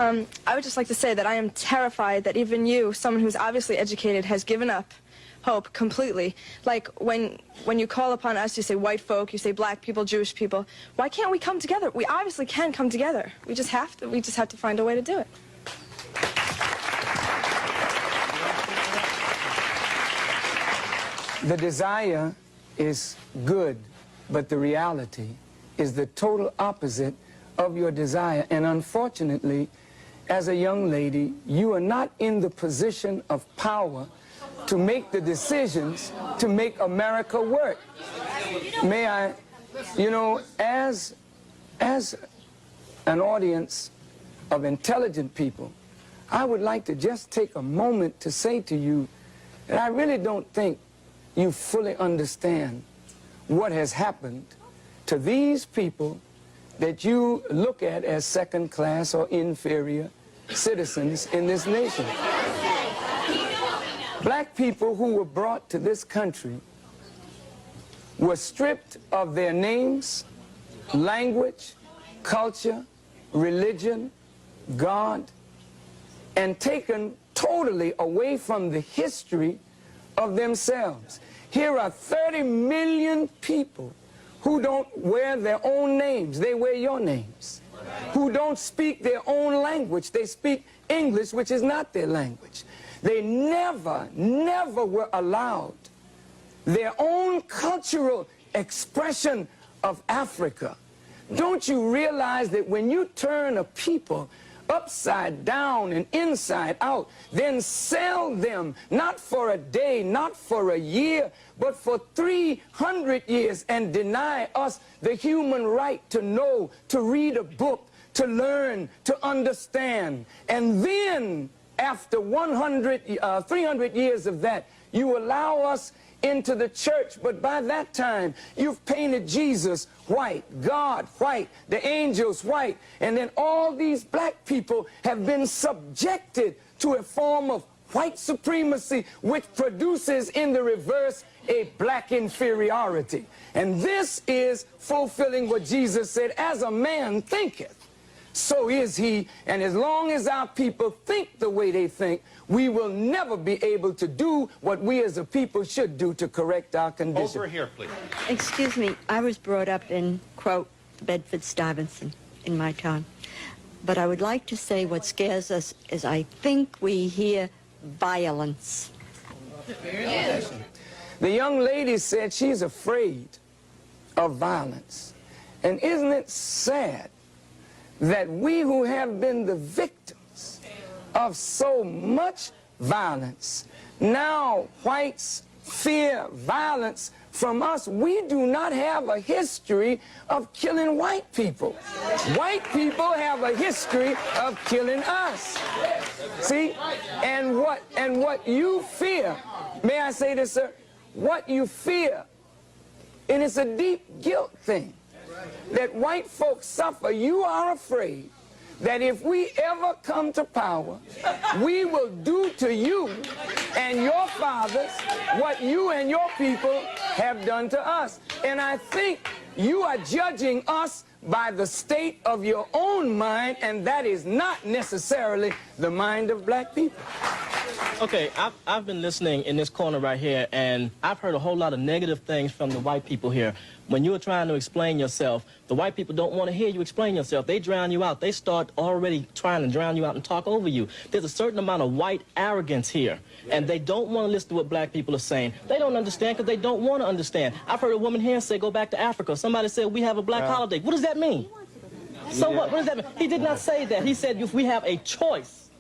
I would just like to say that I am terrified that even you, someone who's obviously educated, has given up hope completely. Like when you call upon us, you say white folk, you say black people, Jewish people. Why can't we come together? We obviously can come together. We just have to find a way to do it. The desire is good, but the reality is the total opposite of your desire. And unfortunately, as a young lady, you are not in the position of power to make the decisions to make America work. May I, you know, as an audience of intelligent people, I would like to just take a moment to say to you that I really don't think you fully understand what has happened to these people that you look at as second-class or inferior citizens in this nation. Black people who were brought to this country were stripped of their names, language, culture, religion, God, and taken totally away from the history of themselves. Here are 30 million people who don't wear their own names, they wear your names. Who don't speak their own language, they speak English, which is not their language. They never were allowed their own cultural expression of Africa. Don't you realize that when you turn a people upside down and inside out, then sell them not for a day, not for a year, but for 300 years and deny us the human right to know, to read a book, to learn, to understand. And then after 300 years of that, you allow us into the church, but by that time you've painted Jesus white, God white, the angels white, and then all these black people have been subjected to a form of white supremacy, which produces in the reverse a black inferiority. And this is fulfilling what Jesus said, as a man thinketh, so is he. And as long as our people think the way they think, we will never be able to do what we as a people should do to correct our condition. Over here, please. Excuse me, I was brought up in, quote, Bedford-Stuyvesant in my time. But I would like to say what scares us is I think we hear violence. The young lady said she's afraid of violence. And isn't it sad that we who have been the victims of so much violence, now whites fear violence from us? We do not have a history of killing white people. White people have a history of killing us. See? And what you fear, may I say this, sir? What you fear, and it's a deep guilt thing, that white folks suffer. You are afraid that if we ever come to power, we will do to you and your fathers what you and your people have done to us. And I think you are judging us by the state of your own mind, and that is not necessarily the mind of black people. Okay, I've been listening in this corner right here, and I've heard a whole lot of negative things from the white people here. When you were trying to explain yourself, the white people don't want to hear you explain yourself. They drown you out. They start already trying to drown you out and talk over you. There's a certain amount of white arrogance here, and they don't want to listen to what black people are saying. They don't understand because they don't want to understand. I've heard a woman here say, go back to Africa. Somebody said, we have a black holiday. What does that mean? So what does that mean? He did not say that. He said, if we have a choice,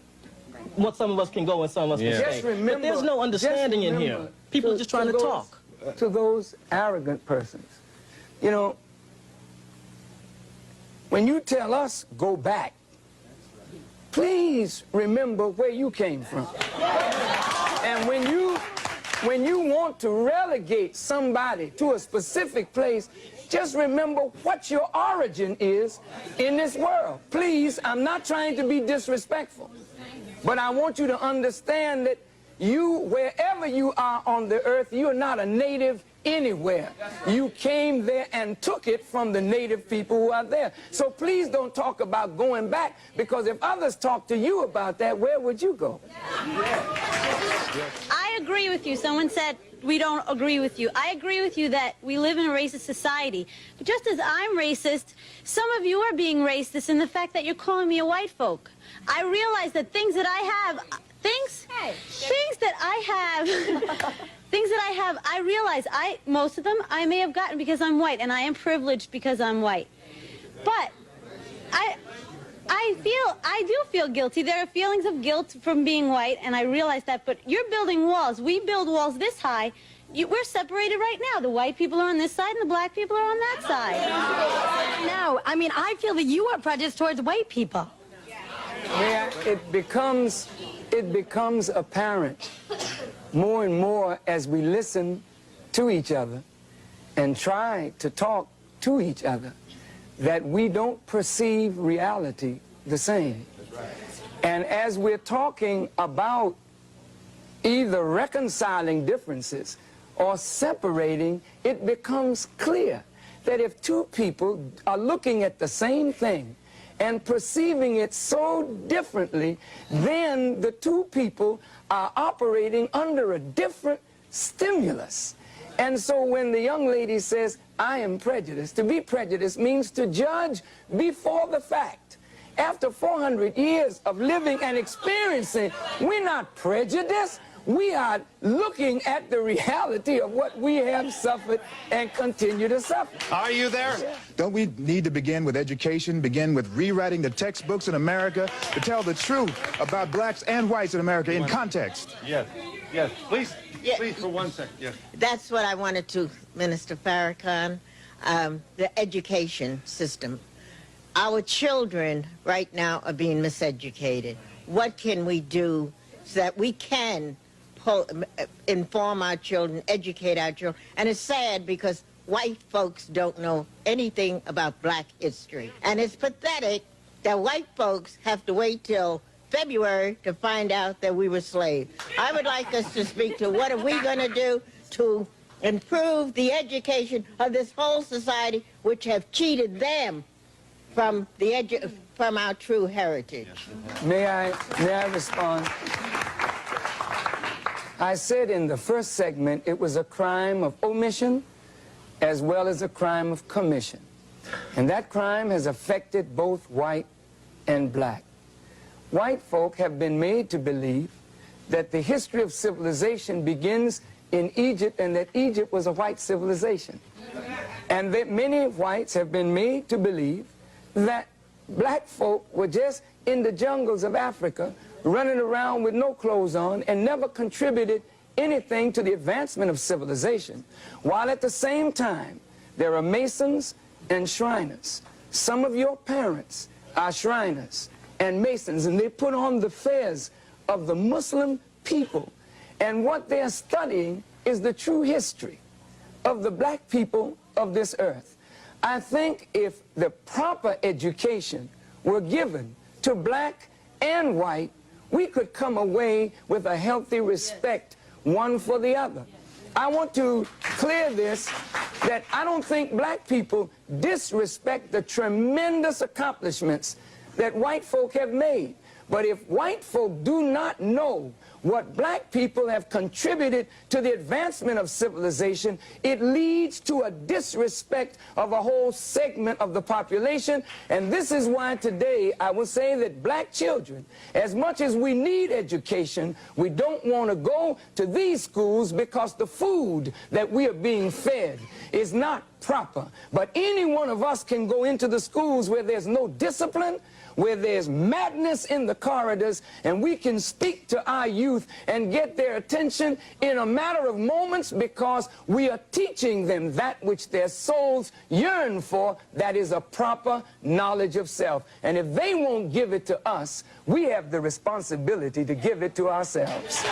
what some of us can go and some of us can stay. Remember, but there's no understanding in here. People are just trying to talk. To those arrogant persons, you know, when you tell us go back, please remember where you came from. And when you want to relegate somebody to a specific place, just remember what your origin is in this world. Please, I'm not trying to be disrespectful, but I want you to understand that you, wherever you are on the earth, you're not a native anywhere. You came there and took it from the native people who are there. So please don't talk about going back, because if others talk to you about that, where would you go? I agree with you. Someone said we don't agree with you. I agree with you that we live in a racist society. But just as I'm racist, some of you are being racist in the fact that you're calling me a white folk. I realize that things that I have, things that I have, I realize most of them I may have gotten because I'm white, and I am privileged because I'm white. But I do feel guilty. There are feelings of guilt from being white, and I realize that. But you're building walls. We build walls this high. We're separated right now. The white people are on this side, and the black people are on that side. No, I mean, I feel that you are prejudiced towards white people. It becomes apparent more and more as we listen to each other and try to talk to each other that we don't perceive reality the same. And as we're talking about either reconciling differences or separating, it becomes clear that if two people are looking at the same thing and perceiving it so differently, then the two people are operating under a different stimulus. And so when the young lady says, I am prejudiced, to be prejudiced means to judge before the fact. After 400 years of living and experiencing, we're not prejudiced. We are looking at the reality of what we have suffered and continue to suffer. Are you there? Don't we need to begin with education, begin with rewriting the textbooks in America to tell the truth about blacks and whites in America in context? Yes, yes, please, please, for 1 second, yes. That's what I wanted to, Minister Farrakhan, the education system. Our children right now are being miseducated. What can we do so that we can inform our children, educate our children? And it's sad because white folks don't know anything about black history. And it's pathetic that white folks have to wait till February to find out that we were slaves. I would like us to speak to what are we going to do to improve the education of this whole society, which have cheated them from our true heritage. May I respond? I said in the first segment it was a crime of omission as well as a crime of commission. And that crime has affected both white and black. White folk have been made to believe that the history of civilization begins in Egypt and that Egypt was a white civilization. And that many whites have been made to believe that black folk were just in the jungles of Africa running around with no clothes on and never contributed anything to the advancement of civilization, while at the same time there are Masons and Shriners. Some of your parents are Shriners and Masons, and they put on the fez of the Muslim people, and what they're studying is the true history of the black people of this earth. I think if the proper education were given to black and white, we could come away with a healthy respect one for the other. I want to clear this, that I don't think black people disrespect the tremendous accomplishments that white folk have made. But if white folk do not know what black people have contributed to the advancement of civilization, it leads to a disrespect of a whole segment of the population. And this is why today I will say that black children, as much as we need education, we don't want to go to these schools because the food that we are being fed is not proper. But any one of us can go into the schools where there's no discipline, where there's madness in the corridors, and we can speak to our youth and get their attention in a matter of moments, because we are teaching them that which their souls yearn for, that is a proper knowledge of self. And if they won't give it to us, we have the responsibility to give it to ourselves.